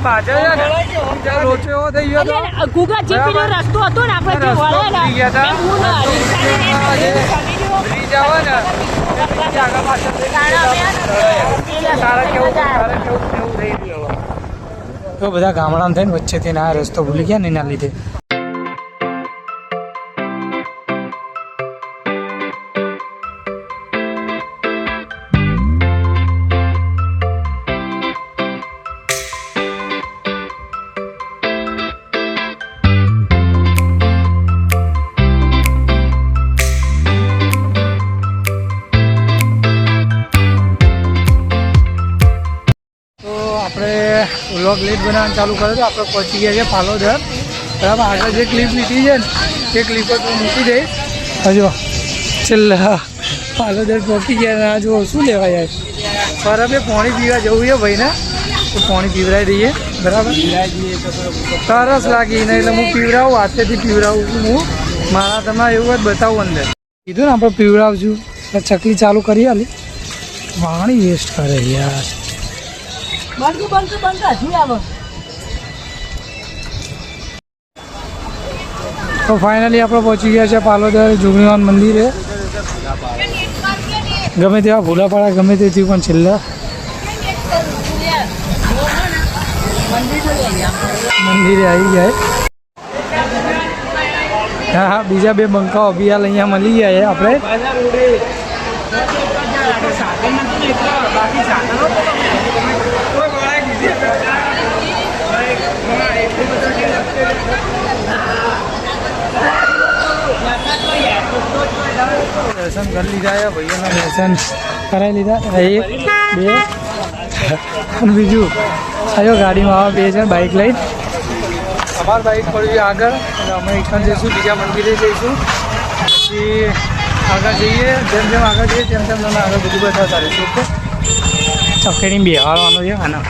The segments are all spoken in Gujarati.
પાછળ છે ને ત્યાં લોચો એવો થઈ ગયો હતો. ગુગા જે પેલો રસ્તો હતો ને આપણે જે વળે ને ગયા હતા. હું ના બ્રિજ આવે ને બ્રિજ આગળ પાછળ થઈ ગયું. તારે કેવું થઈ ગયું. તો બધા ગામડામાં થઈને વચ્ચેથી આ રસ્તો ભૂલી ગયા ને એના લીધે. આપણે વ્લોગ લેટ બનાવવાનું ચાલુ કર્યો તો આપણે પહોંચી ગયા છે પાલોદર. બરાબર, આગળ જે ક્લિપ લીધી છે ને એ ક્લિપ તો મૂકી દઈશ. હજુ છેલ્લા પાલોદર પહોંચી ગયા ને આ જો શું લેવા જાય બરાબર. પાણી પીવા જવું છે ભાઈને તો પાણી પીવડાવી દઈએ. બરાબર, તરસ લાગી ને એટલે હું પીવડાવું, હાથેથી પીવડાવું છું હું. મારા તમારે એવું જ બતાવું અંદર કીધું ને આપણે પીવડાવશું. ચકલી ચાલુ કરી આલી, પાણી વેસ્ટ કરે યાર. તો ફાઇનલી આપણે પહોંચી ગયા છે પાલોદર જોગણીવાન મંદિરે. ગમે તેવા ભૂલા પાડા ગમે તેથી પણ છેલ્લા મંદિરે આવી જાય. હા હા, બીજા બે બંકાઓ બી હાલ અહીંયા મળી ગયા છે આપણે. દર્શન કરી લીધા છે ભાઈઓના, દર્શન કરાવી લીધા. એક બે અને બીજું આવ્યો ગાડીમાં આવા બે છે બાઇક લઈને. અમારી બાઇક પડ્યું આગળ અને અમે એકણ જઈશું, બીજા મંદિરે જઈશું. પછી આગળ જઈએ, જેમ જેમ આગળ જઈએ તેમ તેમ તમે આગળ બધું બતાવતા રહીશું. ઓકે, ચકેડી બેહાડવાનો છે આના.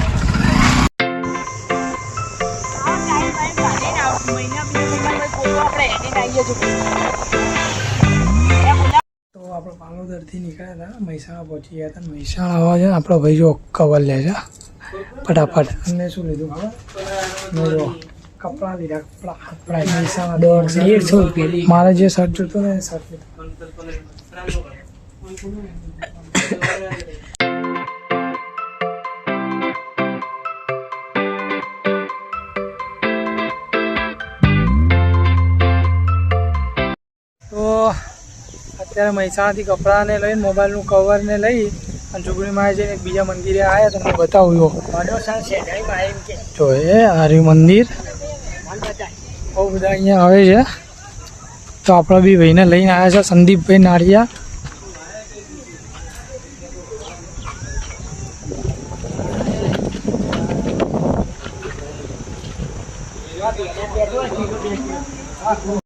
તો આપણે પાલોદરથી નીકળ્યા હતા, મહેસાણા પહોંચી ગયા હતા. મહેસાણા આવવા છે ને આપણો ભાઈ જો કવર લે છે ફટાફટ. અને શું લીધું ખબર? જો કપડાં લીધા, કપડા મહેસાણા 150 રૂપિયા. મારે જે શર્ટ જોતો ને એ શર્ટ લીધું. તો અત્યારે મહેસાણાથી કપડાને લઈને મોબાઈલનું કવરને લઈ અને જોગણીમાં જઈને એક બીજા મંદિરે આવ્યા તમને બતાવ્યું. જો એ આર્યું મંદિર બહુ બધા અહીંયા આવે છે. તો આપણે બી ભાઈને લઈને આવ્યા છે, સંદીપભાઈ નાળિયા.